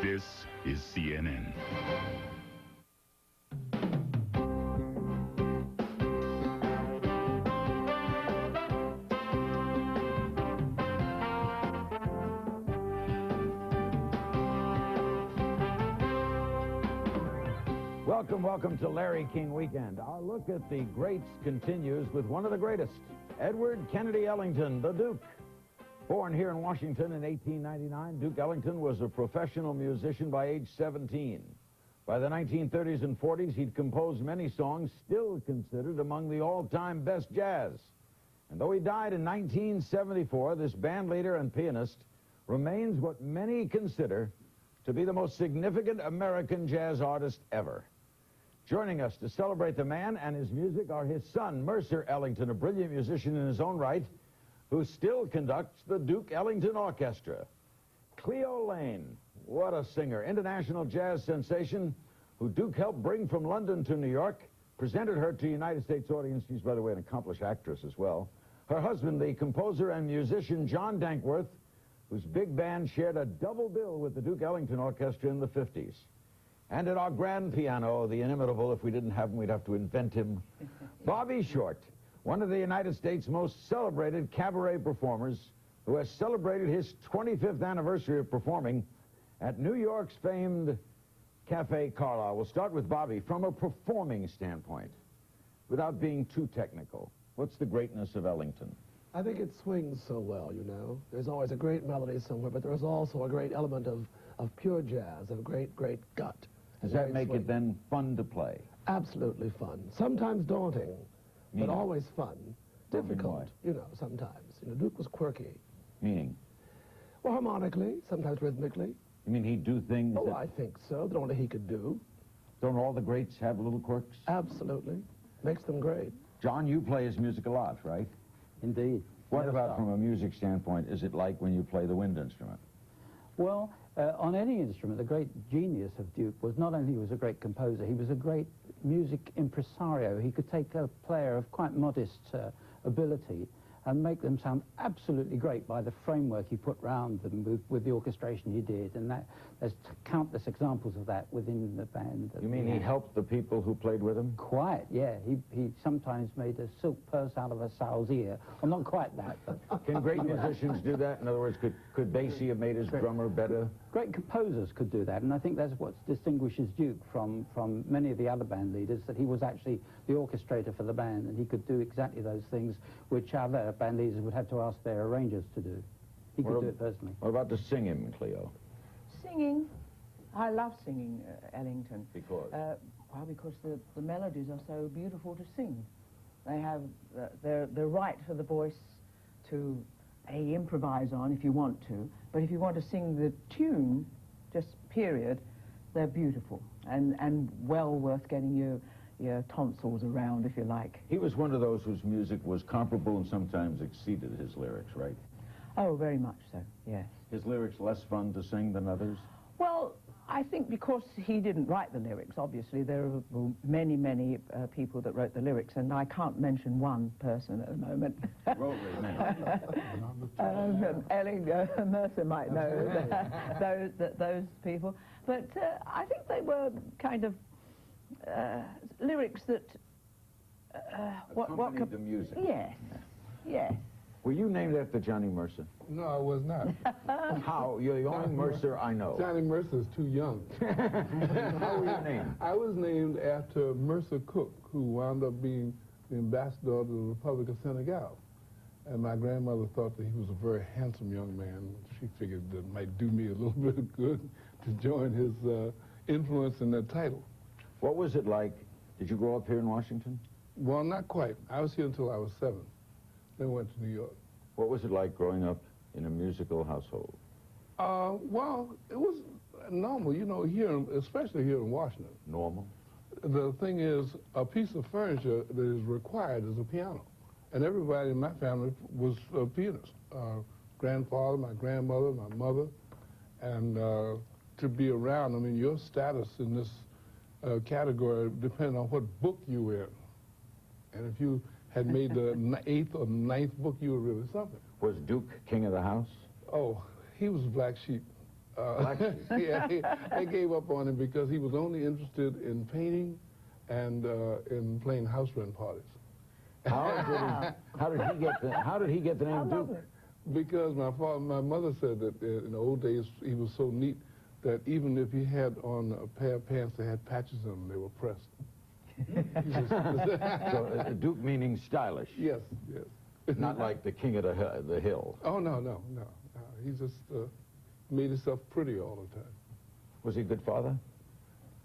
This is CNN. Welcome to Larry King Weekend. Our look at the greats continues with one of the greatest, Edward Kennedy Ellington, the Duke. Born here in Washington in 1899, Duke Ellington was a professional musician by age 17. By the 1930s and 40s, he'd composed many songs still considered among the all-time best jazz. And though he died in 1974, this band leader and pianist remains what many consider to be the most significant American jazz artist ever. Joining us to celebrate the man and his music are his son, Mercer Ellington, a brilliant musician in his own right, who still conducts the Duke Ellington Orchestra. Cleo Laine, what a singer, international jazz sensation, who Duke helped bring from London to New York, presented her to a United States audience. She's, by the way, an accomplished actress as well. Her husband, the composer and musician John Dankworth, whose big band shared a double bill with the Duke Ellington Orchestra in the 50s. And at our grand piano, the inimitable, if we didn't have him, we'd have to invent him, Bobby Short, one of the United States' most celebrated cabaret performers, who has celebrated his 25th anniversary of performing at New York's famed Cafe Carlyle. We'll start with Bobby. From a performing standpoint, without being too technical, what's the greatness of Ellington? I think it swings so well, you know. There's always a great melody somewhere, but there's also a great element of pure jazz, of great gut. Does that make it then fun to play? Absolutely fun. Sometimes daunting, but always fun. Difficult, you know, sometimes. You know, Duke was quirky. Meaning? Well, harmonically, sometimes rhythmically. You mean he'd do things Oh, I think so. That only he could do. Don't all the greats have little quirks? Absolutely. Makes them great. John, you play his music a lot, right? Indeed. What about from a music standpoint is it like when you play the wind instrument? Well, on any instrument, the great genius of Duke was not only he was a great composer, he was a great music impresario. He could take a player of quite modest ability and make them sound absolutely great by the framework he put round them with the orchestration he did. And there's countless examples of that within the band. You mean he helped the people who played with him? Quite, yeah. He sometimes made a silk purse out of a sow's ear. Well, not quite that, but... Can great musicians do that? In other words, could Basie have made his drummer better? Great composers could do that, and I think that's what distinguishes Duke from many of the other band leaders, that he was actually the orchestrator for the band, and he could do exactly those things which other band leaders would have to ask their arrangers to do. He could do it personally. What about to sing him, Cleo? Singing? I love singing Ellington. Because? Well, because the melodies are so beautiful to sing. They have the right for the voice to improvise on if you want to, but if you want to sing the tune, just period, they're beautiful and well worth getting your tonsils around, if you like. He was one of those whose music was comparable and sometimes exceeded his lyrics, right? Oh, very much so, yes. His lyrics less fun to sing than others? Well, I think because he didn't write the lyrics, obviously, there are many people that wrote the lyrics, and I can't mention one person at the moment. Wrote Mercer might know those people. But I think they were kind of lyrics that... accompanied the music. Yes, yes. Were you named after Johnny Mercer? No, I was not. How? You're the only Mercer I know. Johnny Mercer's too young. How were you named? I was named after Mercer Cook, who wound up being the ambassador to the Republic of Senegal. And my grandmother thought that he was a very handsome young man. She figured that it might do me a little bit of good to join his influence in that title. What was it like? Did you grow up here in Washington? Well, not quite. I was here until I was 7. Then went to New York. What was it like growing up in a musical household? Well, it was normal, you know, here, especially here in Washington. Normal? The thing is, a piece of furniture that is required is a piano. And everybody in my family was a pianist. Grandfather, my grandmother, my mother. And to be around, I mean, your status in this category depended on what book you were in. And if you had made the 8th or 9th book, you were really something. Was Duke king of the house? Oh, he was a black sheep. Yeah, they gave up on him because he was only interested in painting and in playing house rent parties. How did he get the name Duke? Because my mother said that in the old days he was so neat that even if he had on a pair of pants that had patches in them, they were pressed. So, Duke meaning stylish. Yes, yes. Not like the king of the hill. Oh, no. He just made himself pretty all the time. Was he a good father?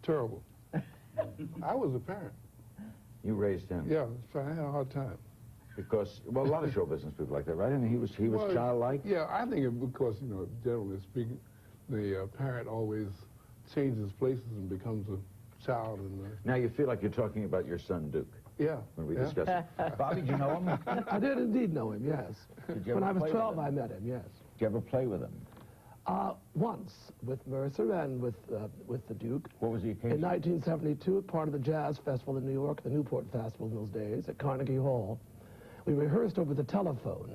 Terrible. I was a parent. You raised him. Yeah, so I had a hard time. Because, well, a lot of show business people like that, right? I mean, he was childlike. Yeah, I think because, generally speaking, the parent always changes places and becomes a child. Now you feel like you're talking about your son, Duke. Yeah. When we discuss it. Bobby, did you know him? I did indeed know him, yes. When I was 12, I met him, yes. Did you ever play with him? Once, with Mercer and with the Duke. What was the occasion? In 1972, part of the Jazz Festival in New York, the Newport Festival in those days, at Carnegie Hall. We rehearsed over the telephone.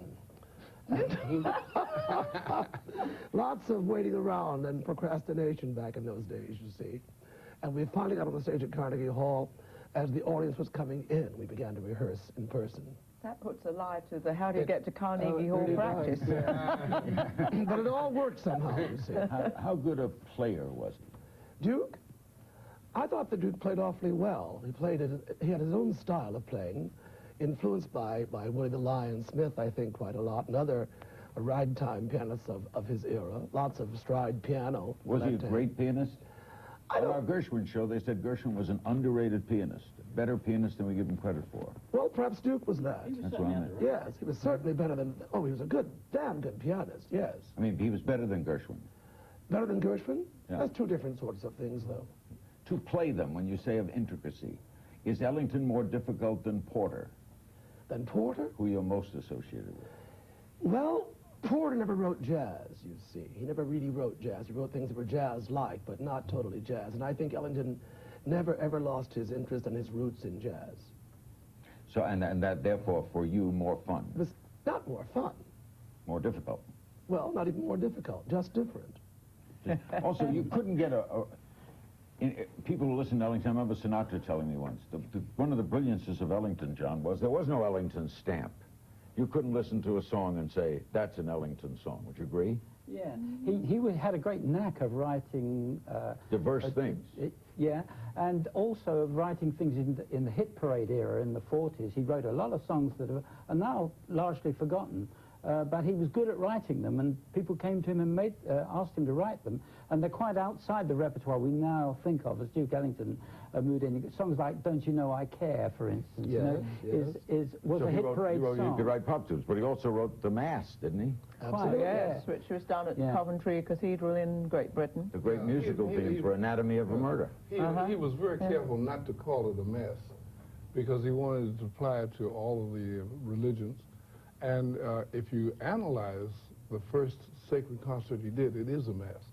Lots of waiting around and procrastination back in those days, you see. And we finally got on the stage at Carnegie Hall. As the audience was coming in, we began to rehearse in person. That puts a lie to the how do you get to Carnegie Hall really practice. does, yeah. But it all worked somehow, you see. How good a player was he? Duke? I thought the Duke played awfully well. He had his own style of playing, influenced by Willie the Lion Smith, I think, quite a lot, and other ragtime pianists of his era. Lots of stride piano. Was he a great pianist? On don't- our Gershwin show, they said Gershwin was an underrated pianist, a better pianist than we give him credit for. Well, perhaps Duke was that. That's what I meant. Yes, he was certainly better than... Oh, he was a damn good pianist, yes. I mean, he was better than Gershwin. Better than Gershwin? Yeah. That's two different sorts of things, though. To play them, when you say of intricacy, is Ellington more difficult than Porter, Than Porter? who you're most associated with? Well, Porter never wrote jazz, you see. He never really wrote jazz. He wrote things that were jazz-like, but not totally jazz. And I think Ellington never, ever lost his interest and his roots in jazz. So, and that, therefore, for you, more fun, It was not more fun. more difficult. Well, not even more difficult, just different. Also, you couldn't get people who listen to Ellington, I remember Sinatra telling me once, one of the brilliances of Ellington, John, was there was no Ellington stamp. You couldn't listen to a song and say, that's an Ellington song. Would you agree? Yeah, he had a great knack of writing... Diverse things. Yeah, and also of writing things in the hit parade era in the 40s. He wrote a lot of songs that are now largely forgotten, but he was good at writing them, and people came to him and asked him to write them, and they're quite outside the repertoire we now think of as Duke Ellington moved in. Songs like Don't You Know I Care, for instance, was So a hit parade song. He could write pop tunes, but he also wrote The Mass, didn't he? Absolutely. Yes, which was done at Yeah. Coventry Cathedral in Great Britain. The great musical theme for Anatomy of a Murder. He was very careful not to call it a mass because he wanted to apply it to all of the religions. And if you analyze the first sacred concert he did, it is a mass.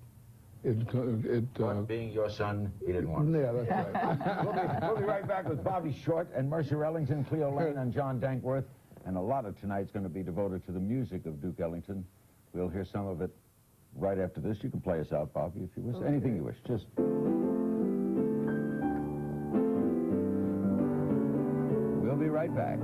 But being your son, he didn't want it. Yeah, that's right. We'll be right back with Bobby Short and Mercer Ellington, Cleo Laine, and John Dankworth. And a lot of tonight's going to be devoted to the music of Duke Ellington. We'll hear some of it right after this. You can play us out, Bobby, if you wish. Okay. Anything you wish. Just... We'll be right back.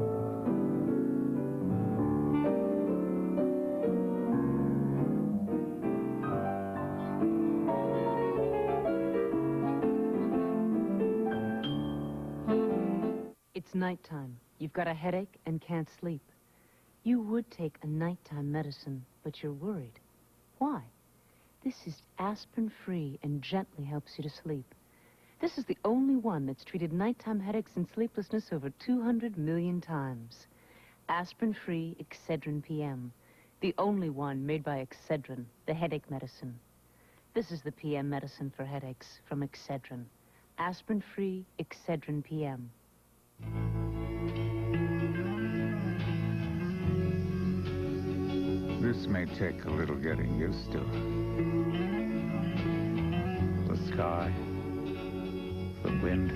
It's nighttime. You've got a headache and can't sleep. You would take a nighttime medicine, but you're worried. Why? This is aspirin-free and gently helps you to sleep. This is the only one that's treated nighttime headaches and sleeplessness over 200 million times. Aspirin-free Excedrin PM. The only one made by Excedrin, the headache medicine. This is the PM medicine for headaches from Excedrin. Aspirin-free Excedrin PM. This may take a little getting used to. The sky, the wind,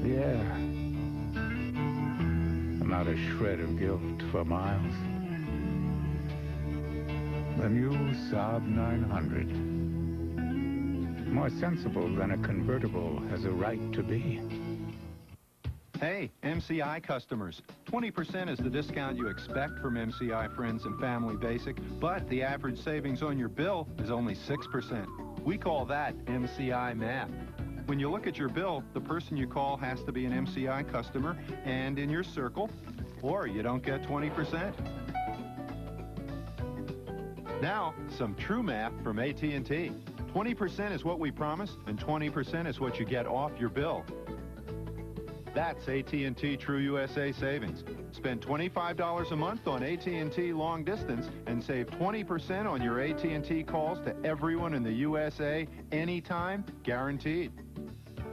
the air. Not a shred of guilt for miles. The new Saab 900. More sensible than a convertible has a right to be. Hey, MCI customers, 20% is the discount you expect from MCI Friends and Family Basic, but the average savings on your bill is only 6%. We call that MCI math. When you look at your bill, the person you call has to be an MCI customer and in your circle, or you don't get 20%. Now, some true math from AT&T. 20% is what we promised, and 20% is what you get off your bill. That's AT&T True USA Savings. Spend $25 a month on AT&T long distance and save 20% on your AT&T calls to everyone in the USA, anytime, guaranteed.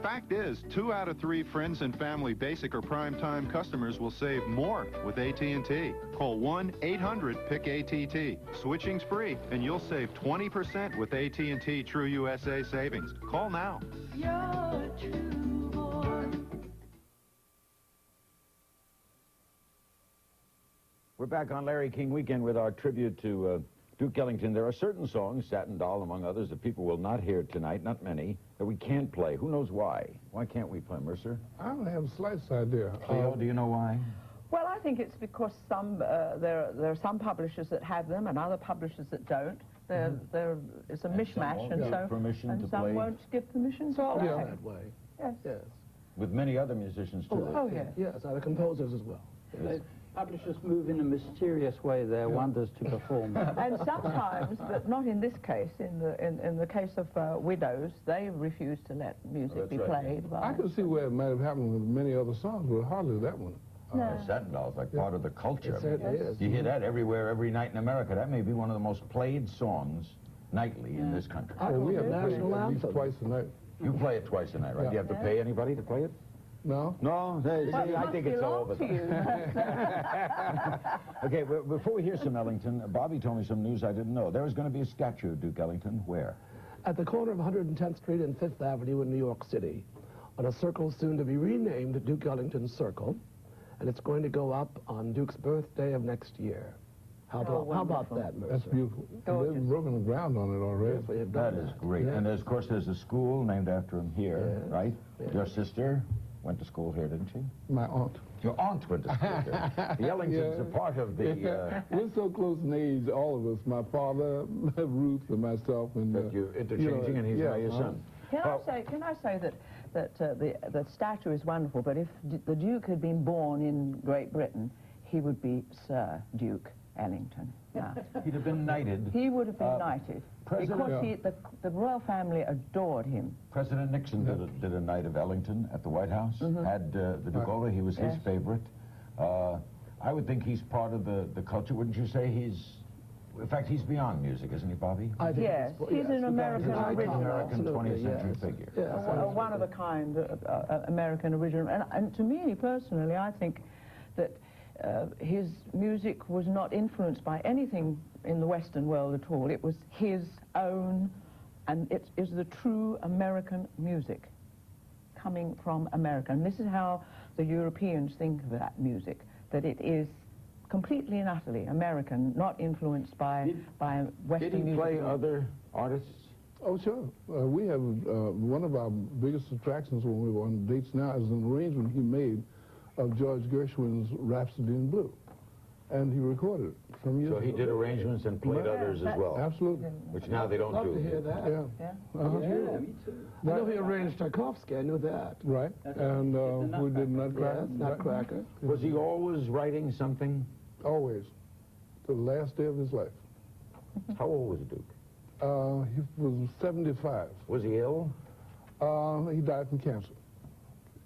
Fact is, 2 out of 3 Friends and Family Basic or Prime Time customers will save more with AT&T. Call 1-800-PIC-ATT. Switching's free, and you'll save 20% with AT&T True USA Savings. Call now. You're true born. We're back on Larry King Weekend with our tribute to Duke Ellington. There are certain songs, Satin Doll among others, that people will not hear tonight, not many, that we can't play. Who knows why? Why can't we play, Mercer? I don't have the slightest idea. Cleo, do you know why? Well, I think it's because there are some publishers that have them and other publishers that don't. It's a mishmash, and so permission to some play. won't give permission to All play. that way. Yes. Yes. With many other musicians, too. Oh, yes. Yes, other composers as well. Yes. Publishers move in a mysterious way their wonders to perform. And sometimes, but not in this case, in the case of Widows, they refuse to let music be played. By I can see where it might have happened with many other songs, but hardly that one. No. Satin Doll is like part of the culture. It certainly is. You hear that everywhere, every night in America. That may be one of the most played songs nightly in this country. I Well, we call have it to play it national at least anthem. twice a night. You play it twice a night, right? Do you have to pay anybody to play it? No? No? I think it's all belong the to you. Okay, before we hear some Ellington, Bobby told me some news I didn't know. There was going to be a statue of Duke Ellington. Where? At the corner of 110th Street and 5th Avenue in New York City, on a circle soon to be renamed Duke Ellington Circle, and it's going to go up on Duke's birthday of next year. How about wonderful. that, Mercer? That's beautiful. Gorgeous. They've broken the ground on it already. Yes, we have That done is great. Yes. And of course, there's a school named after him here, Yes. right? Yes. Your sister went to school here, didn't she? My aunt. Your aunt went to school here. The Ellingtons are part of the... We're so close in age, all of us. My father, Ruth, and myself. And, that you're interchanging, and he's now your son. Can I say that the statue is wonderful, but if the Duke had been born in Great Britain, he would be Sir Duke Ellington. Now, He'd have been knighted. he would have been knighted because the royal family adored him. President Nixon did a night of Ellington at the White House. Had the Duke. He was his favorite. I would think he's part of the culture, wouldn't you say? In fact, he's beyond music, isn't he, Bobby? I think Yes, he's an American He's an icon, original. American 20th century yes. figure. Yes, A absolutely. one-of-a-kind American original. And to me, personally, I think that his music was not influenced by anything in the Western world at all. It was his own, and it is the true American music coming from America. And this is how the Europeans think of that music, that it is completely and utterly American, not influenced by Western Did he music. play other artists? Oh, sure. We have one of our biggest attractions when we were on dates now is an arrangement he made of George Gershwin's Rhapsody in Blue. And he recorded it some years So he ago. did arrangements and played others as well, Absolutely. which now they don't Love do. to hear that. Yeah. Yeah. Uh-huh. Yeah, me too. I know he arranged Tchaikovsky, I knew that. Right. And we did Nutcracker. Yes, Nutcracker. Was he always writing something? Always. To the last day of his life. How old was Duke? He was 75. Was he ill? He died from cancer.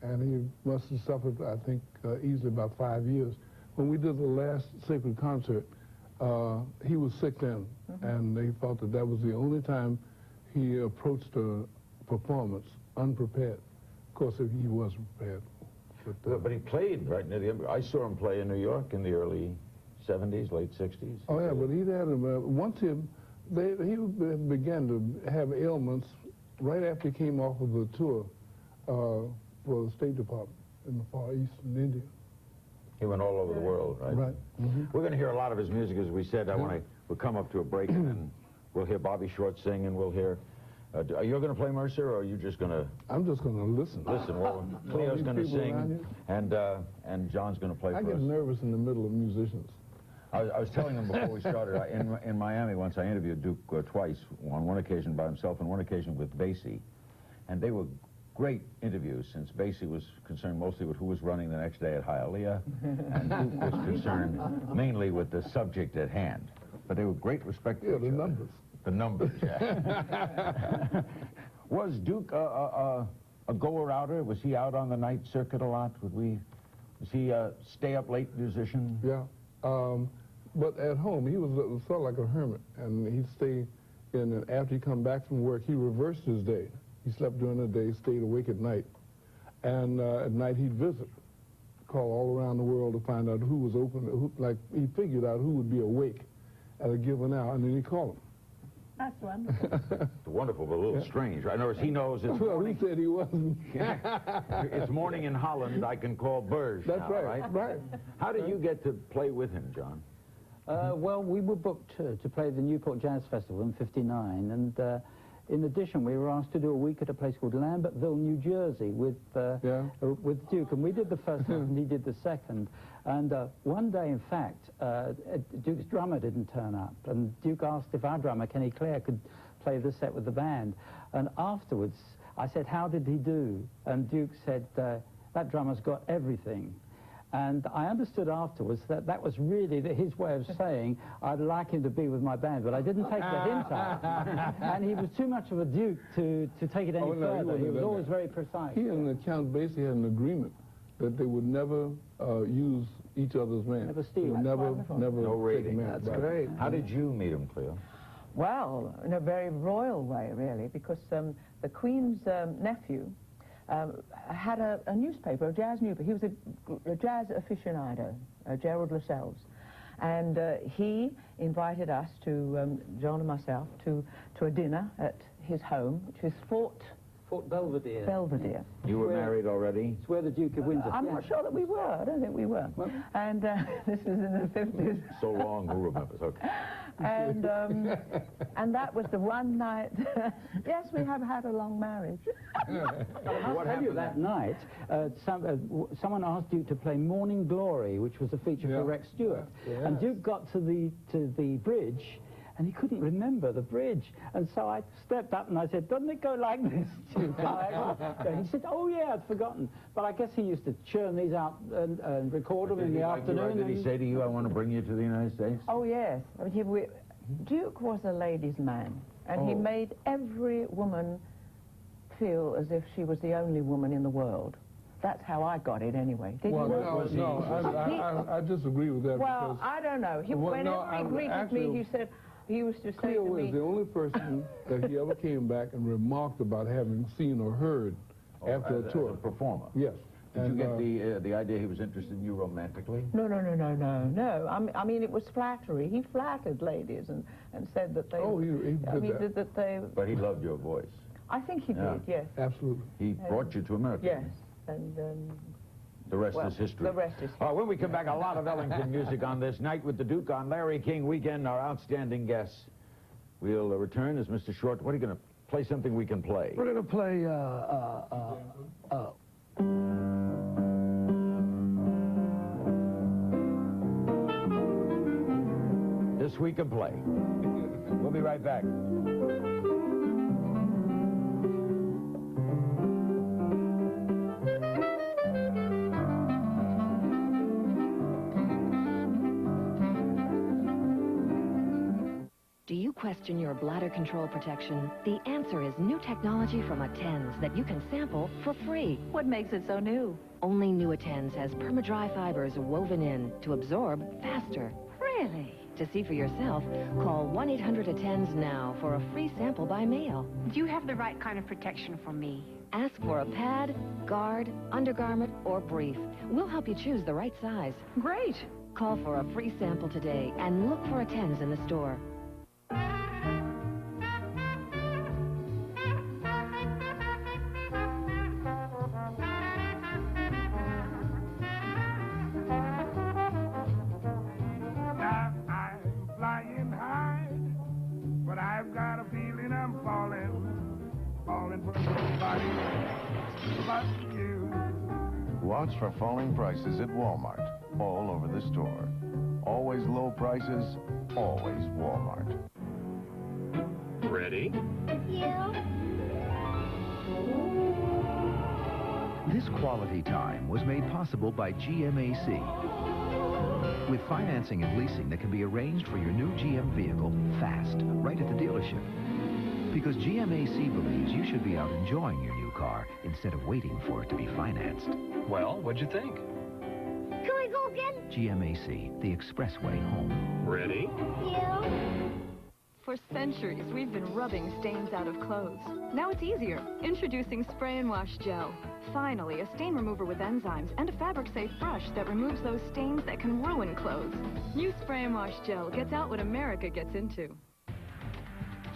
And he must have suffered, I think, easily about 5 years. When we did the last sacred concert, he was sick then, and they thought that that was the only time he approached a performance unprepared. Of course, he was prepared. But he played right near the end. I saw him play in New York in the early 70s, late 60s. Oh, yeah, but he'd had once he began to have ailments right after he came off of the tour for the State Department in the Far East in India. He went all over the world, right? Right. We're going to hear a lot of his music, as we said. I want to We'll come up to a break, and then we'll hear Bobby Short sing, and we'll hear... are you going to play Mercer, or are you just going to... I'm just going to listen. Listen, well, Cleo's going to sing, and John's going to play for us. I get nervous in the middle of musicians. I was telling him before we started, in Miami once, I interviewed Duke twice, on one occasion by himself and one occasion with Basie. And they were great interviews, since Basie was concerned mostly with who was running the next day at Hialeah, and Duke was concerned mainly with the subject at hand. But they were great respect for each other. Numbers. The numbers, yeah. Was Duke a goer-outer? Was he out on the night circuit a lot? Was he a stay-up-late musician? Yeah. But at home, he was sort of like a hermit, and he'd stay in, and after he come back from work, he reversed his day. He slept during the day, stayed awake at night, and at night he'd visit, call all around the world to find out who was open, like he figured out who would be awake at a given hour, and then he'd call them. That's wonderful. It's wonderful, but a little strange. I know he knows it's Well, morning. he said he wasn't. It's morning in Holland. I can call Burge. That's now, right. How did you get to play with him, John? Well, we were booked to play the Newport Jazz Festival in '59, and in addition, we were asked to do a week at a place called Lambertville, New Jersey, with Duke, and we did the first one, and he did the second. And one day, in fact, Duke's drummer didn't turn up, and Duke asked if our drummer, Kenny Clare, could play the set with the band. And afterwards, I said, "How did he do?" And Duke said, "That drummer's got everything." And I understood afterwards that that was really his way of saying, "I'd like him to be with my band," but I didn't take the hint out. And he was too much of a Duke to take it any further. He was always very precise. He and the Count Basie had an agreement that they would never use each other's man. Never steal. They would never No take a rating. man. That's great. How did you meet him, Cleo? Well, in a very royal way, really, because the Queen's nephew had a newspaper, a jazz newspaper. He was a jazz aficionado, Gerald Lascelles. And he invited us, John and myself, to a dinner at his home, which is Fort Belvedere. Belvedere. You were married already? It's where the Duke of Windsor. I'm not sure that we were. I don't think we were. And this was in the 50s. So long, who remembers? Okay. And that was the one night. Yes, we have had a long marriage. I'll tell you, that night, someone asked Duke to play Morning Glory, which was a feature for Rex Stewart. Yeah. And Duke got to the bridge, and he couldn't remember the bridge. And so I stepped up and I said, "Doesn't it go like this, Duke?" And he said, "Oh, yeah, I'd forgotten." But I guess he used to churn these out and record them in the afternoon. Did he say to you, "I want to bring you to the United States"? Oh, yes. I mean, Duke was a ladies' man, and he made every woman feel as if she was the only woman in the world. That's how I got it, anyway. Did you? I disagree with that. Well, because I don't know. Whenever he greeted me, he said, he used to say Cleo to me... is the only person that he ever came back and remarked about having seen or heard after a tour. As a performer? Yes. Did you get the idea he was interested in you romantically? No. I mean, it was flattery. He flattered ladies and said that they... Oh, he did that they... But he loved your voice. I think he did, yes. Absolutely. He brought you to America. Yes. And... the rest is history. The rest is history. When we come back, a lot of Ellington music on this night with the Duke on Larry King Weekend, our outstanding guests. We'll return as Mr. Short. What are you going to play? Something we can play? We're going to play, This we can play. We'll be right back. Do you question your bladder control protection? The answer is new technology from Attends that you can sample for free. What makes it so new? Only new Attends has perma-dry fibers woven in to absorb faster. Really? To see for yourself, call 1-800-ATTENDS now for a free sample by mail. Do you have the right kind of protection for me? Ask for a pad, guard, undergarment, or brief. We'll help you choose the right size. Great. Call for a free sample today and look for Attends in the store. Now I'm flying high. got a feeling I'm falling for somebody but you. Watch for falling prices at Walmart, all over the store. Always low prices, always Walmart. Ready? This quality time was made possible by GMAC. With financing and leasing that can be arranged for your new GM vehicle fast, right at the dealership. Because GMAC believes you should be out enjoying your new car instead of waiting for it to be financed. Well, what'd you think? Can we go again? GMAC, the expressway home. Ready? For centuries, we've been rubbing stains out of clothes. Now it's easier. Introducing Spray and Wash Gel. Finally, a stain remover with enzymes and a fabric-safe brush that removes those stains that can ruin clothes. New Spray and Wash Gel gets out what America gets into.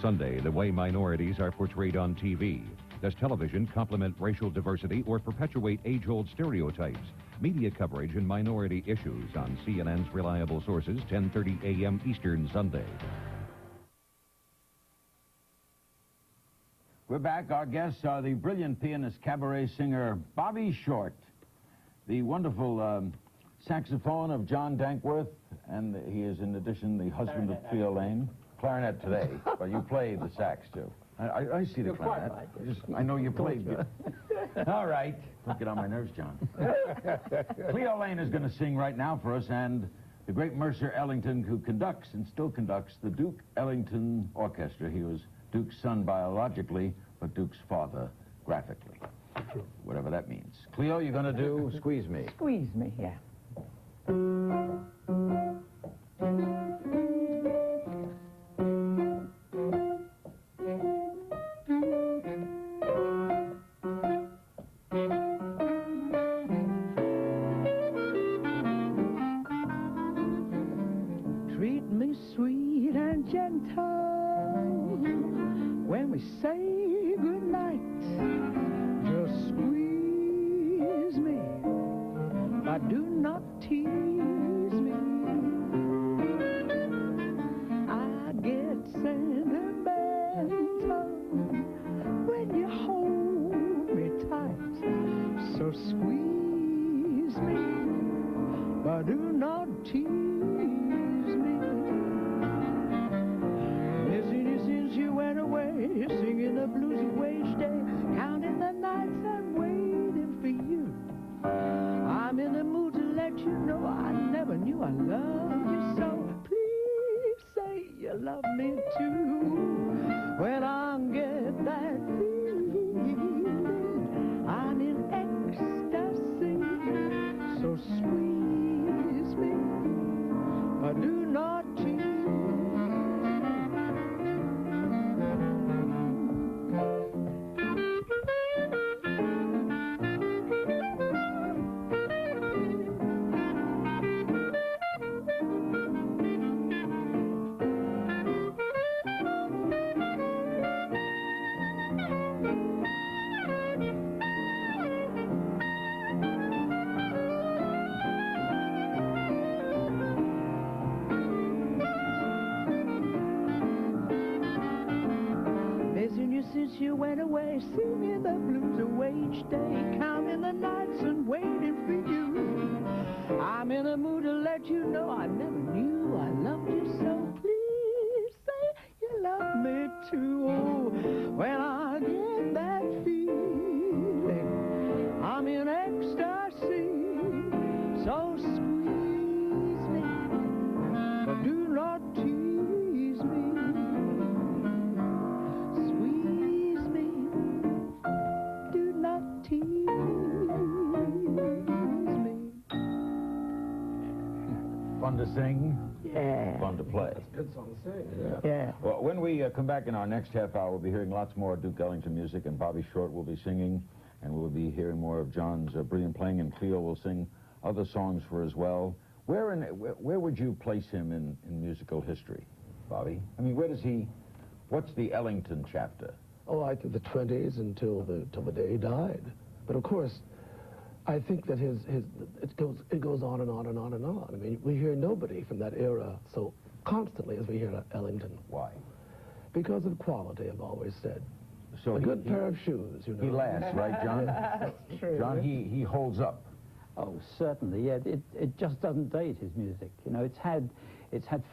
Sunday, the way minorities are portrayed on TV. Does television complement racial diversity or perpetuate age-old stereotypes? Media coverage and minority issues on CNN's reliable sources, 10:30 a.m. Eastern Sunday. We're back. Our guests are the brilliant pianist, cabaret singer Bobby Short, the wonderful saxophone of John Dankworth, and he is, in addition, the husband of Cleo Laine. Clarinet today, but you play the sax, too. I see the clarinet. I know you played it. All right. Don't get on my nerves, John. Cleo Laine is going to sing right now for us, and the great Mercer Ellington, who conducts and still conducts the Duke Ellington Orchestra. He was Duke's son biologically, but Duke's father graphically. Whatever that means. Cleo, you're going to do Squeeze Me. Squeeze Me, yeah. Treat me sweet and gentle when we say goodnight. Just squeeze me, but do not tease me. I get sentimental when you hold me tight. So squeeze me, but do not tease me. Since you went away, singing the blues away each day, counting the nights and waiting for you. I'm in the mood to let you know I never knew I loved you so. Please say you love me too. When I get that feeling, I'm in ecstasy. So squeeze me, but do not tease me. Since you went away, singing the blues away each day, counting the nights and waiting for you. I'm in a mood to let you know I never knew I loved you so. Please say you love me too. Oh, when I get that feeling, I'm in ecstasy. So squeeze me, but do not tease me. Fun to sing. Yeah. Fun to play. That's a good song to sing. Yeah. Well, when we come back in our next half hour, we'll be hearing lots more Duke Ellington music, and Bobby Short will be singing, and we'll be hearing more of John's brilliant playing, and Cleo will sing other songs for as well. Where would you place him in musical history, Bobby? I mean, what's the Ellington chapter? Oh, I think the 20s until the day he died. But of course, I think that it goes on and on and on and on. I mean, we hear nobody from that era so constantly as we hear Ellington. Why? Because of quality, I've always said. So a good pair of shoes, you know. He lasts, right, John? That's true. John, he holds up. Oh, certainly, yeah. It just doesn't date his music. You know, it's had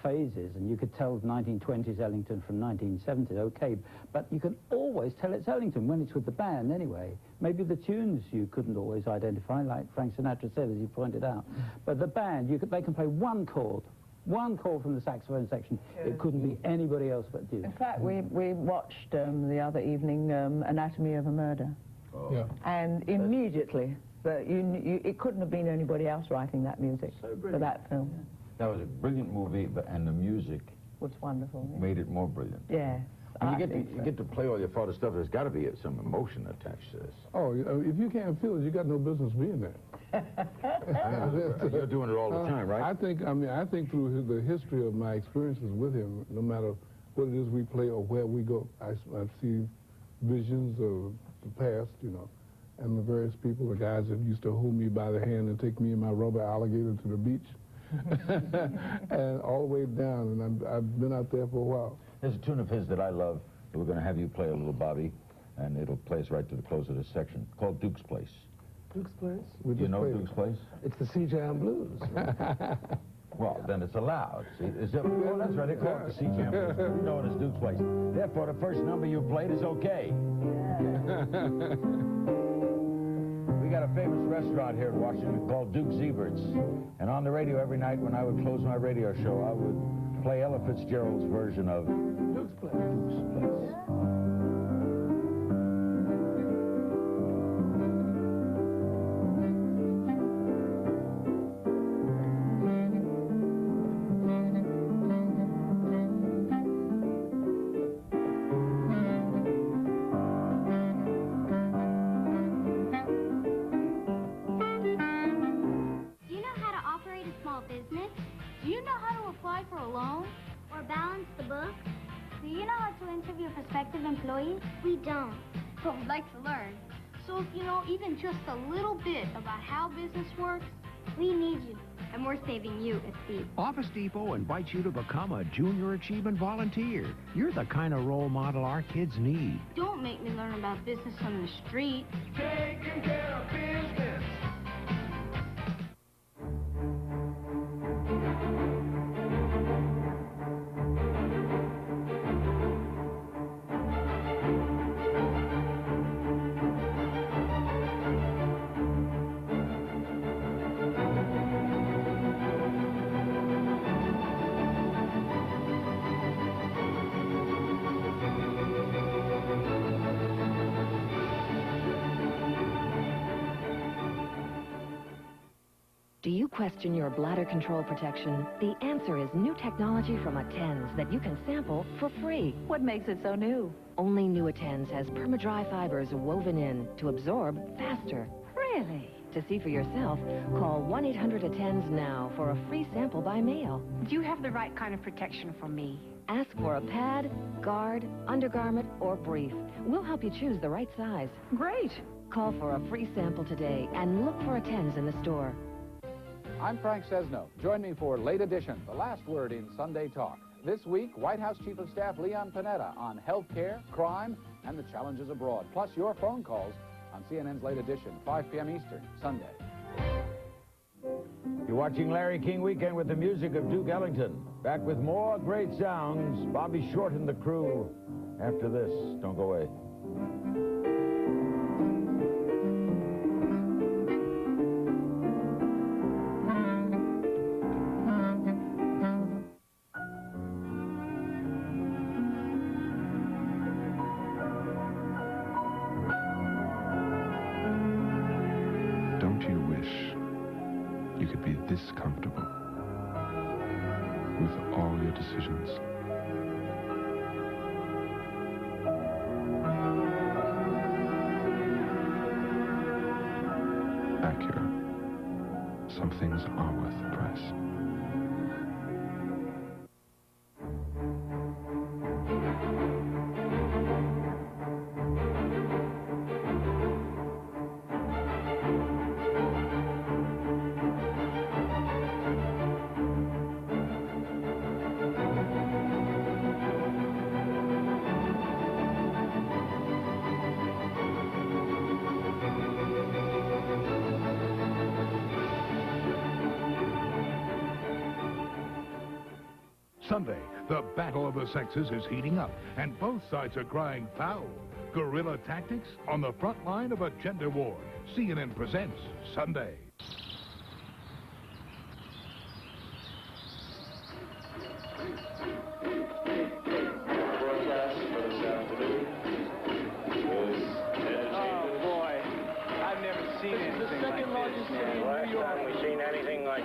phases, and you could tell 1920s Ellington from 1970s, okay, but you can always tell it's Ellington when it's with the band anyway. Maybe the tunes you couldn't always identify, like Frank Sinatra said, as you pointed out. But the band, they can play one chord from the saxophone section. It couldn't be anybody else but Duke. In fact, we watched the other evening Anatomy of a Murder. Oh. Yeah. And immediately, it couldn't have been anybody else writing that music for that film. That was a brilliant movie, and the music was wonderful. Yeah. made it more brilliant. Yes. When you get to play all your father's stuff, there's got to be some emotion attached to this. Oh, if you can't feel it, you got no business being there. You're doing it all the time, right? I think through the history of my experiences with him, no matter what it is we play or where we go, I see visions of the past, you know, and the various people, the guys that used to hold me by the hand and take me and my rubber alligator to the beach, and all the way down, and I've been out there for a while. There's a tune of his that I love that we're going to have you play a little, Bobby, and it'll play us right to the close of this section, called Duke's Place. Duke's Place? Do you know Duke's Place? It's the C-Jam Blues. Well, then it's allowed. See, oh, that's right, they call it the C-Jam Blues. We know it as Duke's Place. Therefore, the first number you played is okay. We got a famous restaurant here in Washington called Duke's Ebert's. And on the radio every night when I would close my radio show, I would play Ella Fitzgerald's version of Duke's Place. Duke's Place. We don't, but we'd like to learn. So if you know even just a little bit about how business works, we need you. And we're saving you a seat. Office Depot invites you to become a Junior Achievement Volunteer. You're the kind of role model our kids need. Don't make me learn about business on the street. Taking care of business. Do you question your bladder control protection? The answer is new technology from Attens that you can sample for free. What makes it so new? Only new Attens has perma-dry fibers woven in to absorb faster. Really? To see for yourself, call 1-800-ATTENS now for a free sample by mail. Do you have the right kind of protection for me? Ask for a pad, guard, undergarment, or brief. We'll help you choose the right size. Great. Call for a free sample today and look for Attens in the store. I'm Frank Sesno. Join me for Late Edition, the last word in Sunday Talk. This week, White House Chief of Staff Leon Panetta on health care, crime, and the challenges abroad. Plus your phone calls on CNN's Late Edition, 5 p.m. Eastern, Sunday. You're watching Larry King Weekend with the music of Duke Ellington. Back with more great sounds. Bobby Short and the crew after this. Don't go away. Don't you wish you could be this comfortable with all your decisions? Acura. Some things are worth the price. Sunday, the battle of the sexes is heating up, and both sides are crying foul. Guerrilla tactics on the front line of a gender war. CNN presents Sunday.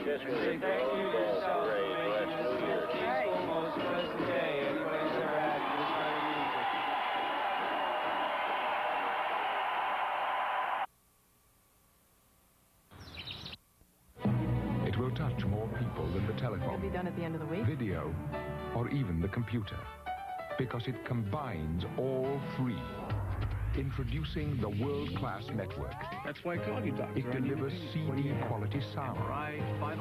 This was a It will touch more people than the telephone. It'll be done at the end of the week. Video, or even the computer. Because it combines all three. Introducing the world-class network. That's why I called you, Doctor. It delivers CD-quality sound. Hey, what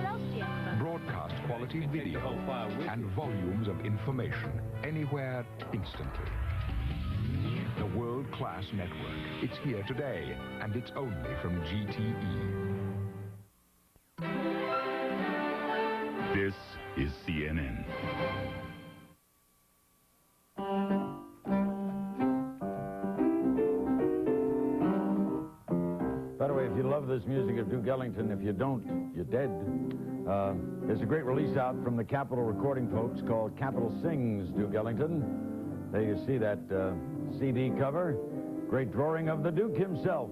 else do you have? Broadcast quality video and volumes of information anywhere instantly. The world-class network. It's here today, and it's only from GTE. This is CNN. By the way, if you love this music of Duke Ellington, if you don't, you're dead. There's a great release out from the Capitol recording folks called Capitol Sings Duke Ellington. There you see that CD cover. Great drawing of the Duke himself.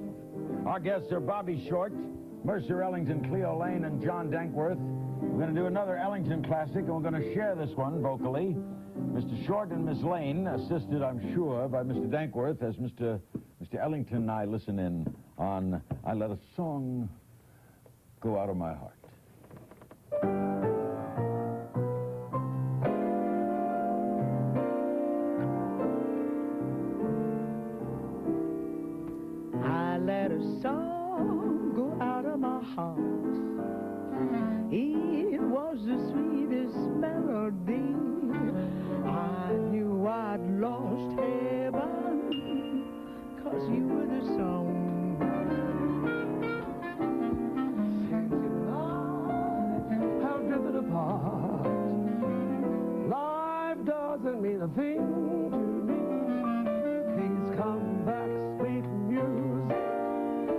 Our guests are Bobby Short, Mercer, Ellington, Cleo, Laine, and John Dankworth. We're going to do another Ellington classic, and we're going to share this one vocally. Mr. Short and Miss Laine, assisted, I'm sure, by Mr. Dankworth, as Mr. Ellington and I listen in on I Let a Song Go Out of My Heart. I let a song go out of my heart. It was the sweetest melody. I knew I'd lost heaven, 'cause you were the song. Since you and I have drifted apart, life doesn't mean a thing to me. Please come back, sweet music.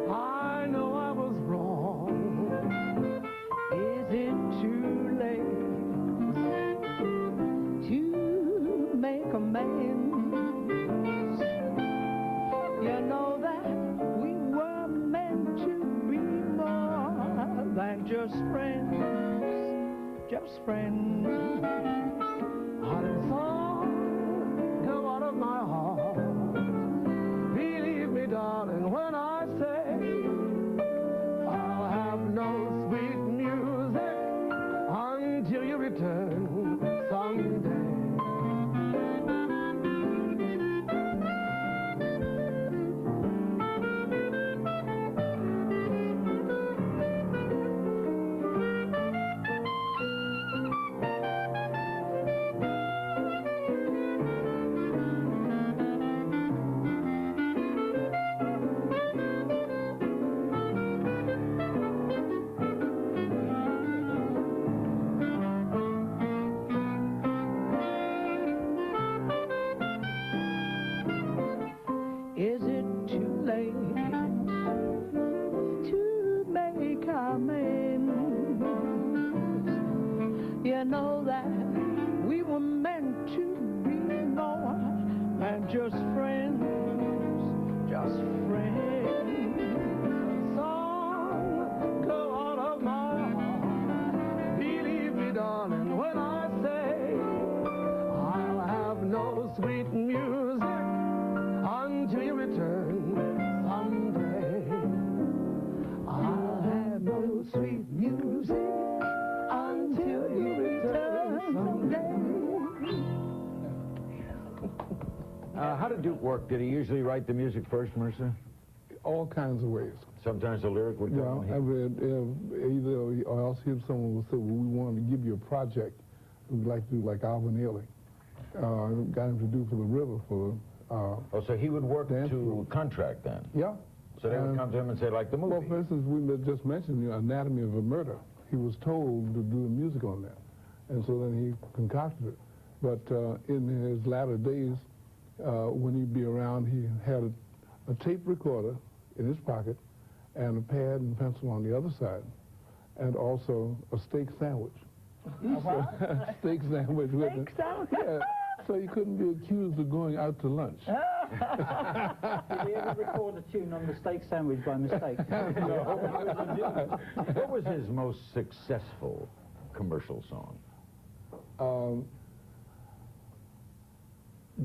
I know I was wrong. Is it too late to make amends? You know that we were meant to be more than just friends, just friends. I let a song go out of my heart. Believe me, darling, when I say I'll have no sweet music until you return someday. Is it too late to make amends? You know that we were meant to be more than just friends, just friends. Song go out of my heart. Believe me, darling, when I say I'll have no sweet music until you return someday. I'll have no sweet music until you return someday. How did Duke work? Did he usually write the music first, Mercer? All kinds of ways. Sometimes the lyric would come. Yeah, I read either or else someone would say, well, we want to give you a project. We'd like to do like Alvin Ailey. Got him to do for the river for so he would work to contract then? Yeah. So they would come to him and say, like the movie? Well, for instance, we just mentioned Anatomy of a Murder. He was told to do the music on that. And so then he concocted it. But in his latter days, when he'd be around, he had a tape recorder in his pocket and a pad and pencil on the other side, and also a steak sandwich. Steak sandwich with it. Yeah, so he couldn't be accused of going out to lunch. Did he ever record a tune on the steak sandwich by mistake? What was his most successful commercial song?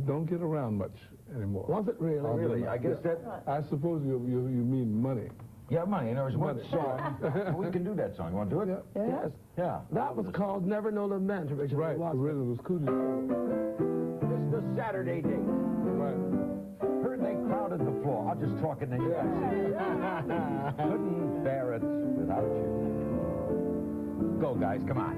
Don't get around much anymore. Was it really? Really? I guess that... I suppose you mean money. Yeah, money. In other words, one song. We can do that song. You want to do it? Yeah. Yes. Yeah. That was called Never No Lament originally. Right. Originally was Cootie. This is the Saturday date. Right. Heard they crowded the floor. I'll just talk and then you guys. Couldn't bear it without you. Go, guys. Come on.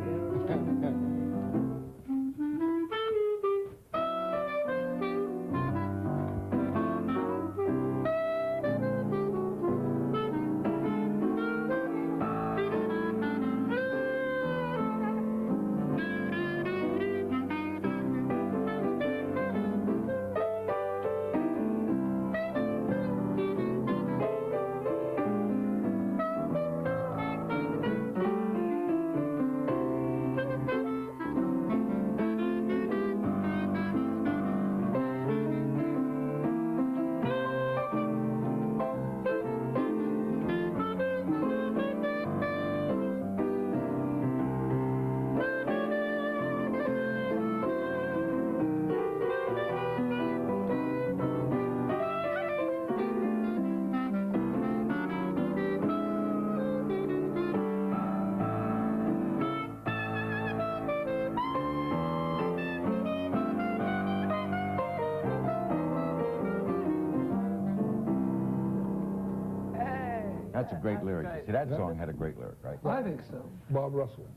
That's a great lyric. See, that song had a great lyric, right? I think so. Bob Russell.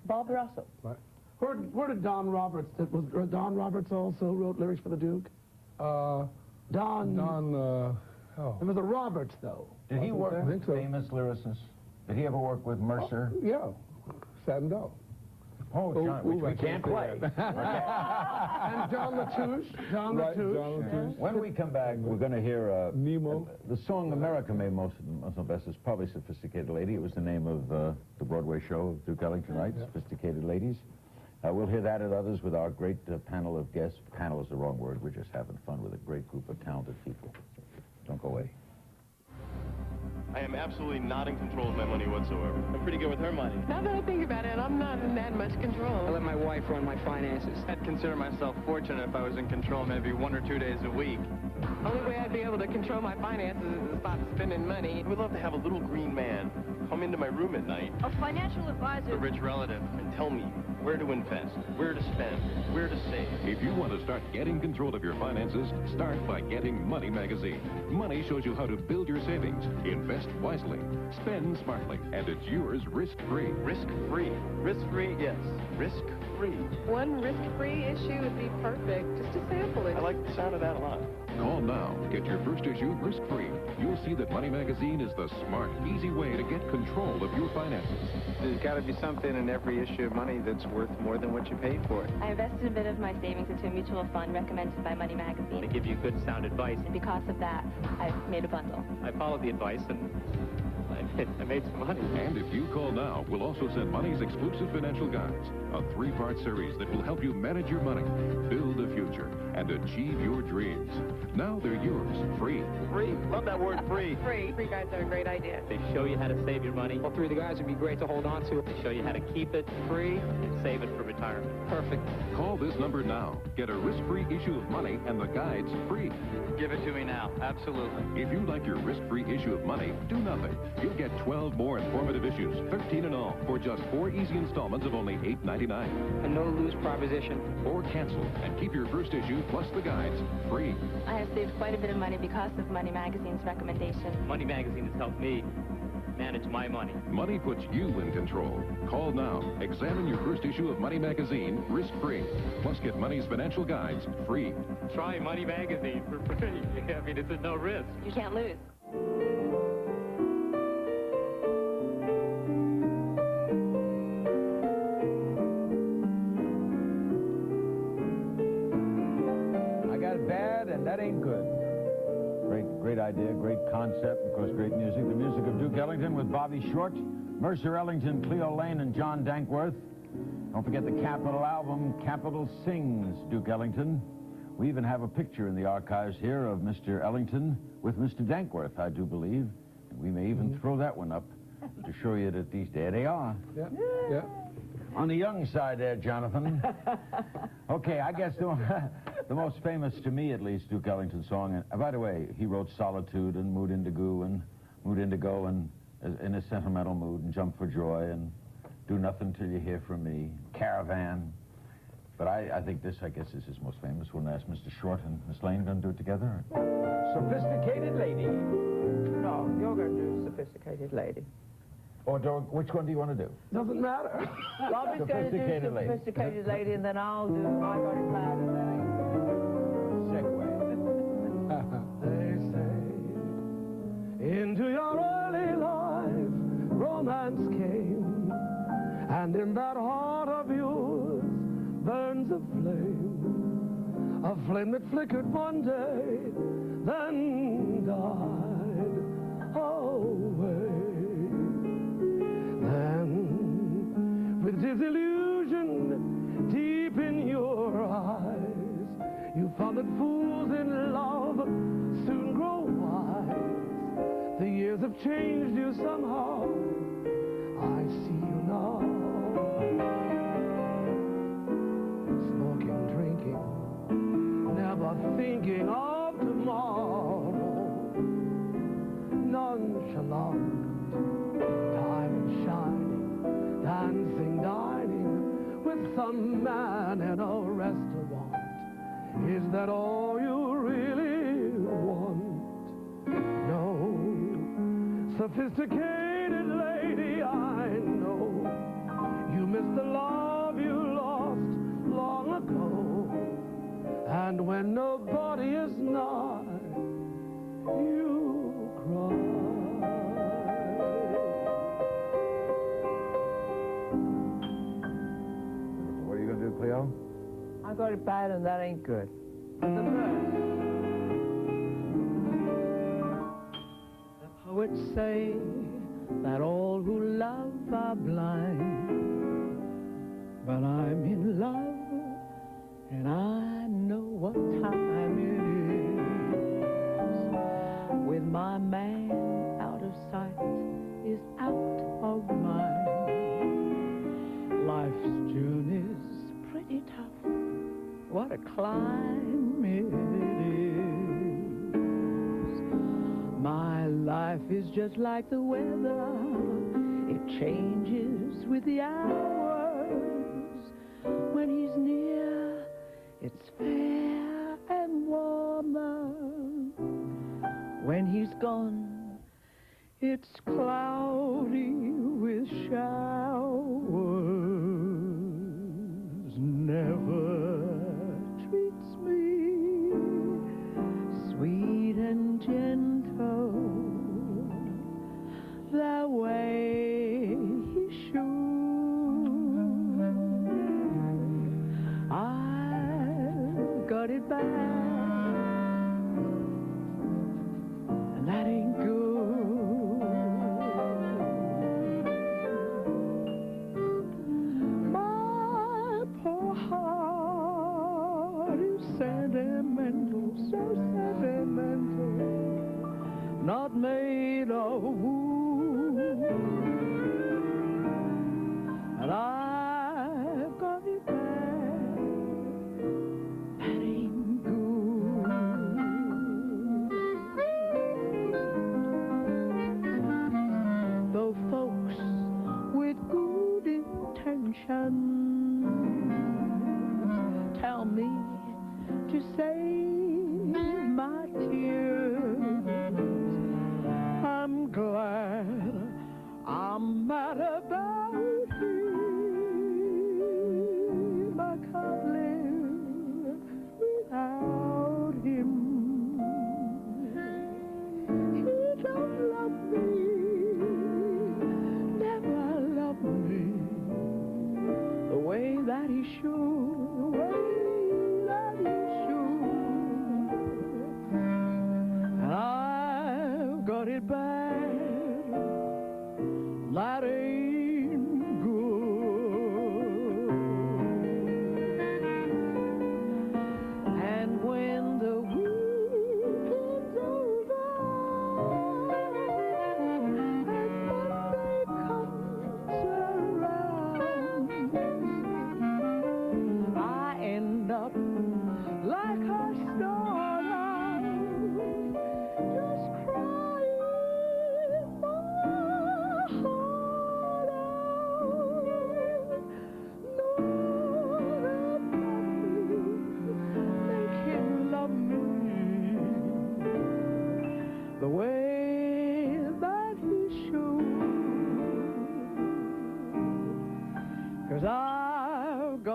Bob Russell. Right. Where did Don Roberts, was Don Roberts also wrote lyrics for the Duke? Don, it was a Roberts, though. Did he work with so. famous lyricists? Did he ever work with Mercer? Yeah. Satin Dog. Oh, John, which we can't play. And John Latouche. John Latouche. When we come back, we're going to hear Nemo. The song America Made Most Best is probably Sophisticated Lady. It was the name of the Broadway show of Duke Ellington, right? Yeah. Sophisticated Ladies. We'll hear that and others with our great panel of guests. Panel is the wrong word. We're just having fun with a great group of talented people. Don't go away. I am absolutely not in control of my money whatsoever. I'm pretty good with her money. Now that I think about it, I'm not in that much control. I let my wife run my finances. I'd consider myself fortunate if I was in control maybe 1 or 2 days a week. Only way I'd be able to control my finances is to stop spending money. I would love to have a little green man come into my room at night, a financial advisor, a rich relative, and tell me where to invest, where to spend, where to save. If you want to start getting control of your finances, start by getting Money Magazine. Money shows you how to build your savings, invest wisely, spend smartly, and it's yours risk-free. Risk-free. Risk-free, yes. Risk-free. One risk-free issue would be perfect, just to sample it. I like the sound of that a lot. Call now. Get your first issue risk-free. You'll see that Money Magazine is the smart, easy way to get control of your finances. There's got to be something in every issue of Money that's worth more than what you paid for it. I invested a bit of my savings into a mutual fund recommended by Money Magazine. They give you good sound advice. And because of that, I've made a bundle. I followed the advice and I made some money. And if you call now, we'll also send Money's exclusive financial guides, a 3-part series that will help you manage your money, build a future, and achieve your dreams. Now they're yours, free. Free. Love that word, free. Free. Free guides are a great idea. They show you how to save your money. All 3 of the guys would be great to hold on to. They show you how to keep it free and save it for retirement. Perfect. Call this number now. Get a risk-free issue of Money and the guides free. Give it to me now. Absolutely. If you like your risk-free issue of Money, do nothing. You'll get 12 more informative issues, 13 in all, for just 4 easy installments of only $8.99. A no-lose proposition. Or cancel and keep your first issue plus the guides free. I have saved quite a bit of money because of Money Magazine's recommendation. Money Magazine has helped me manage my money. Money puts you in control. Call now. Examine your first issue of Money Magazine risk-free. Plus get Money's financial guides free. Try Money Magazine for free. I mean, it's a no risk. You can't lose. it bad, and that ain't good. Great idea, great concept, of course, great music. The music of Duke Ellington with Bobby Short, Mercer, Ellington, Cleo, Laine, and John Dankworth. Don't forget the Capitol album, Capitol Sings Duke Ellington. We even have a picture in the archives here of Mr. Ellington with Mr. Dankworth, I do believe. And we may even throw that one up to show you that there they are. Yeah. On the young side there, Jonathan. Okay, I guess the most famous, to me at least, Duke Ellington song, and by the way, he wrote Solitude and Mood Indigo and in a sentimental mood, and Jump for Joy, and Do Nothing Till You Hear From Me, Caravan. But I think this, I guess, is his most famous. We'll ask Mr. Short and Miss Laine going to do it together. Sophisticated Lady. No, you're going to do Sophisticated Lady. Or which one do you want to do? Doesn't matter. Bobby's going to do Sophisticated Lady, and then I'll do I Got It Bad, and then They say, into your early life, romance came, and in that heart of yours burns a flame that flickered one day, then died away. Then, with disillusion deep in your eyes, you found that fools in love soon grow wise. The years have changed you somehow. I see you now. Smoking, drinking, never thinking of tomorrow. Nonchalant, time shining, dancing, dining with some man in a restaurant. Is that all you really want? No, sophisticated lady, I know you missed the love you lost long ago. And when nobody is nigh, you cry. What are you going to do, Cleo? I Got It Bad, and that ain't good. The poets say that all who love are blind, but I'm in love, and I know what time it is. With my man out of sight is out of mind. Life's journey's pretty tough. What a climb it is. My life is just like the weather. It changes with the hours. When he's near, it's fair and warmer. When he's gone, it's cloudy with showers. Never treats me sweet and gentle the way he should. I've got it bad, and that ain't good. My poor heart is sentimental, so sentimental, not made of wood. And I've got it bad, that ain't good. Though folks with good intentions tell me to save my tears, I'm glad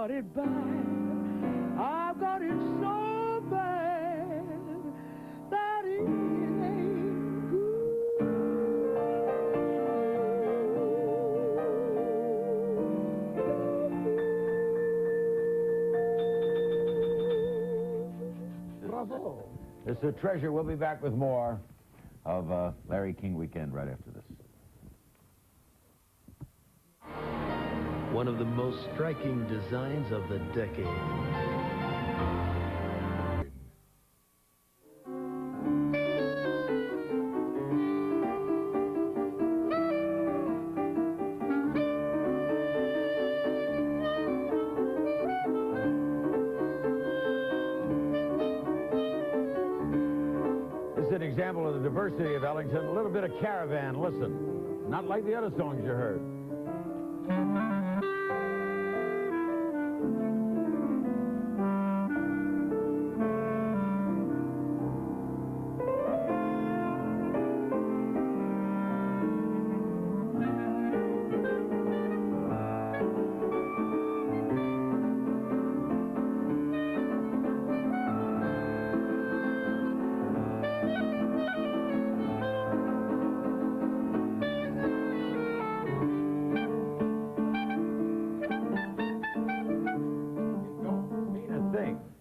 got it bad. I've got it so bad that it ain't good. Bravo. This is a treasure. We'll be back with more of Larry King Weekend right after this. One of the most striking designs of the decade. This is an example of the diversity of Ellington. A little bit of Caravan. Listen, not like the other songs you heard.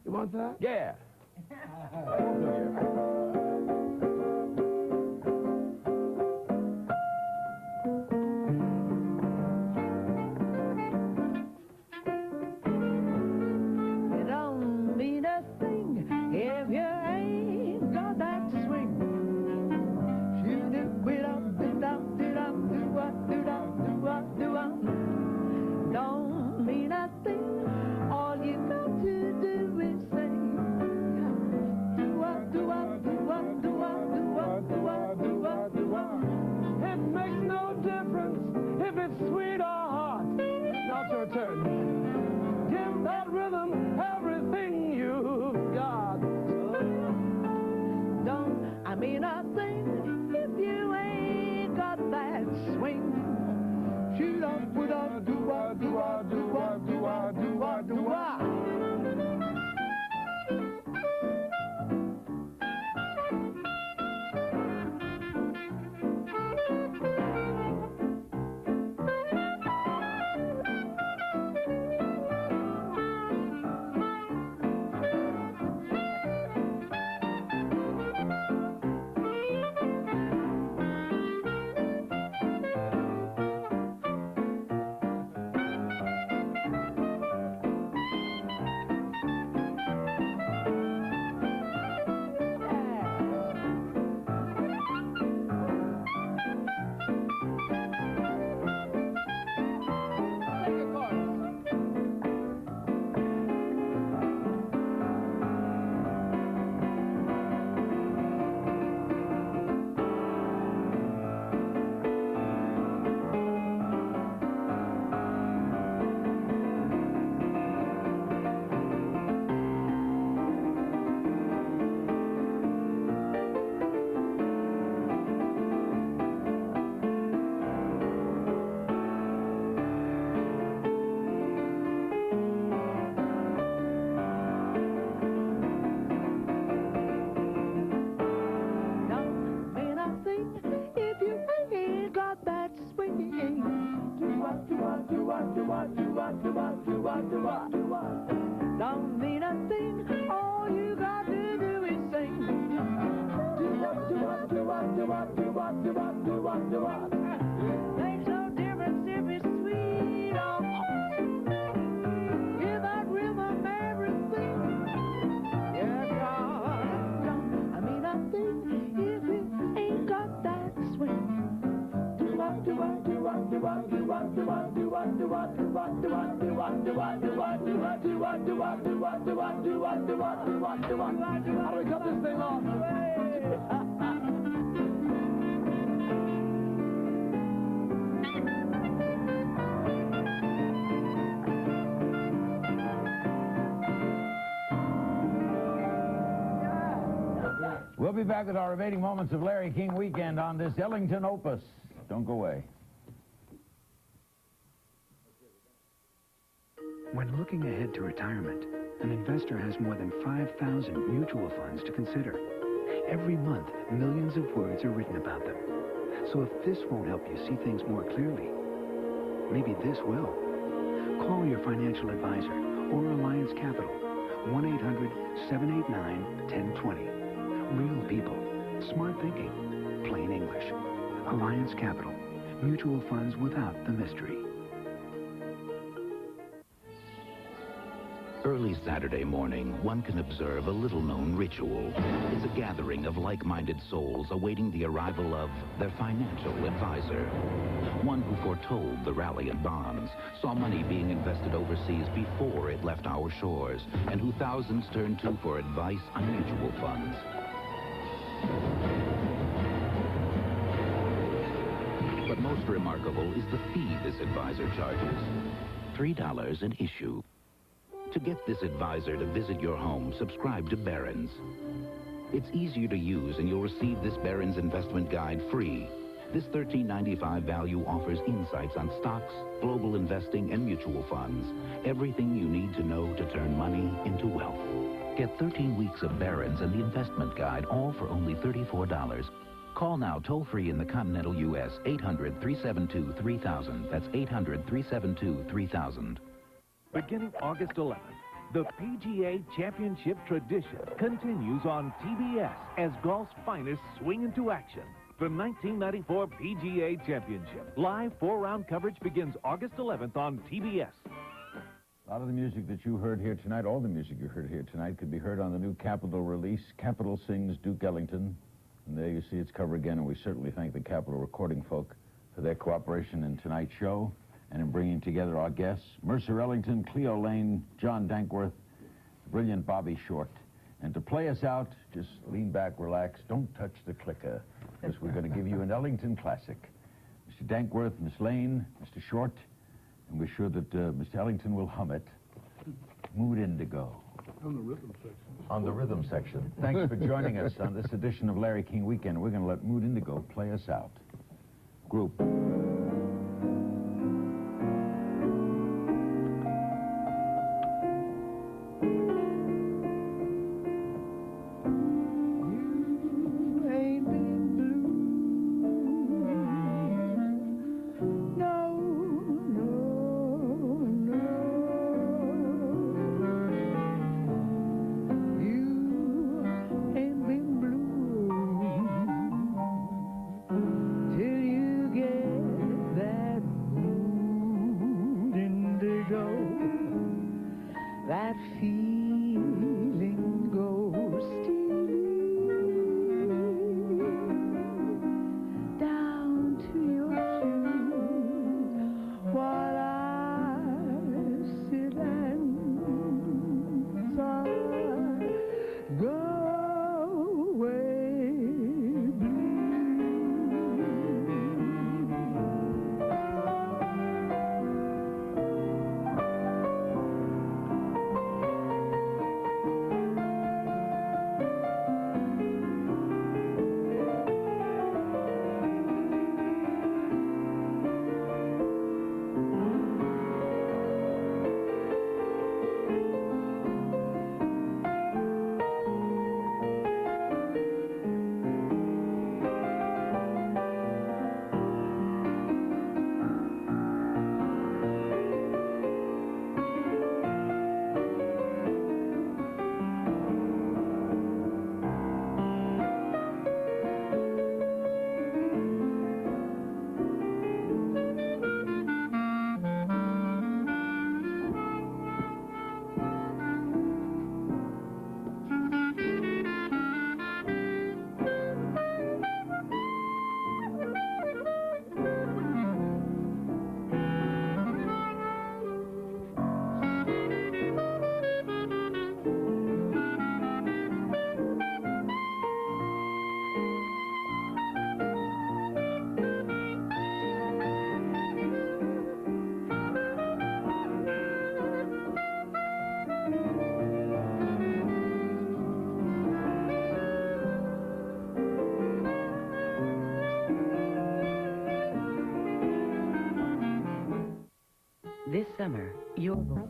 You want that? Yeah. It don't mean a thing if you ain't got that swing. Shoot it without don't mean a thing. All you got to do is say it makes no difference if it's sweet or hot. Now it's your turn. Give that rhythm everything you've got. Don't I mean a thing if you ain't got that swing. Shoot up with a do-wah, do-wah, do-wah, do-wah, do-wah, do-wah. Don't mean a thing. All you got to do is sing. Makes no difference if it's sweet or hot. Give that rhythm everything. Yeah, God. Don't I mean a thing if it ain't got that swing. How do we cut this thing off? We'll be back with our remaining moments of Larry King Weekend on this Ellington opus. Don't go away. When looking ahead to retirement, an investor has more than 5,000 mutual funds to consider. Every month, millions of words are written about them. So if this won't help you see things more clearly, maybe this will. Call your financial advisor or Alliance Capital, 1-800-789-1020. Real people, smart thinking, plain English. Alliance Capital, mutual funds without the mystery. Early Saturday morning, one can observe a little-known ritual. It's a gathering of like-minded souls awaiting the arrival of their financial advisor. One who foretold the rally in bonds, saw money being invested overseas before it left our shores, and who thousands turn to for advice on mutual funds. But most remarkable is the fee this advisor charges. $3 an issue. To get this advisor to visit your home, subscribe to Barron's. It's easier to use, and you'll receive this Barron's investment guide free. This $13.95 value offers insights on stocks, global investing, and mutual funds. Everything you need to know to turn money into wealth. Get 13 weeks of Barron's and the investment guide, all for only $34. Call now toll-free in the continental U.S., 800-372-3000. That's 800-372-3000. Beginning August 11th, the PGA Championship tradition continues on TBS as golf's finest swing into action. The 1994 PGA Championship. Live 4-round coverage begins August 11th on TBS. A lot of the music that you heard here tonight, all the music you heard here tonight, could be heard on the new Capitol release. Capitol sings Duke Ellington. And there you see its cover again, and we certainly thank the Capitol recording folk for their cooperation in tonight's show and in bringing together our guests, Mercer Ellington, Cleo Laine, John Dankworth, the brilliant Bobby Short. And to play us out, just lean back, relax, don't touch the clicker, because we're going to give you an Ellington classic. Mr. Dankworth, Miss Laine, Mr. Short, and we're sure that Mr. Ellington will hum it. Mood Indigo. On the rhythm section. On the rhythm section. Thanks for joining us on this edition of Larry King Weekend. We're going to let Mood Indigo play us out. Group. That feeling goes stealing down to your shoes while I sit and sigh. Go away, This summer, you'll...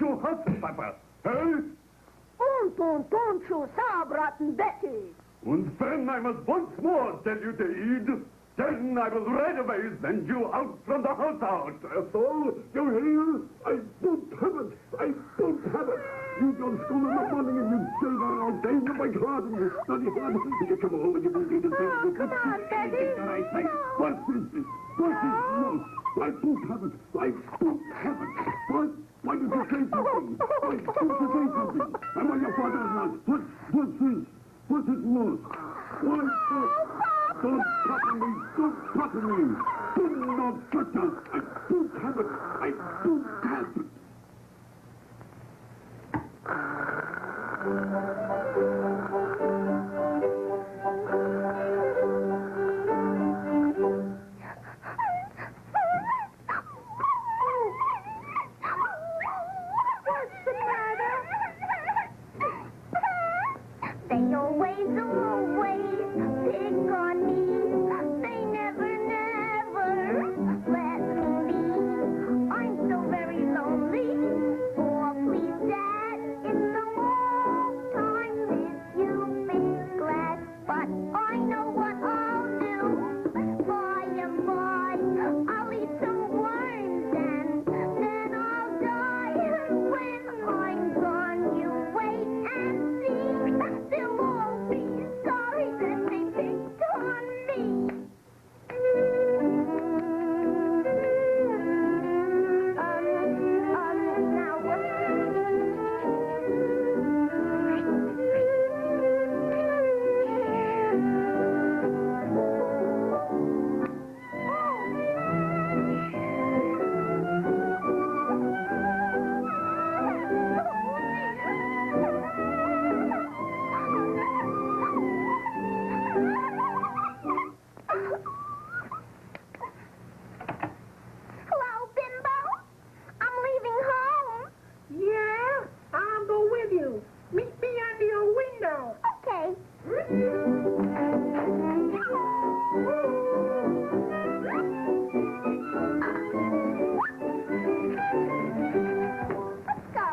your husband, Papa? Hey? Don't you sob, rotten Betty. Und then I must once more tell you, Dade, then I will right away send you out from the house out. That's all. You hear? I don't have it. I don't have it. You don't school in the morning and you stay there all day in my garden. You study hard. You come home and you will read the things. Oh, come on, Betty. What is this? What is this? I don't have it. I don't have it. What? Why did you say something? Why did you say something? Am I your father's not? What's this? What is lost? Why? Don't touch me! Don't touch me! Do not touch us! I don't have it! I don't have it! What's the matter? They always pick on me. They never let me be. I'm so very lonely. Oh, please, Dad, it's a long time since you've been glad. But I know what I'll do. By and by, I'll eat some worms and then I'll die. When I'm gone, you wait and see. They'll all be sorry that they picked on me. Now Hello, Bimbo. I'm leaving home. Yeah? I'll go with you. Meet me under your window. Okay. Let's go.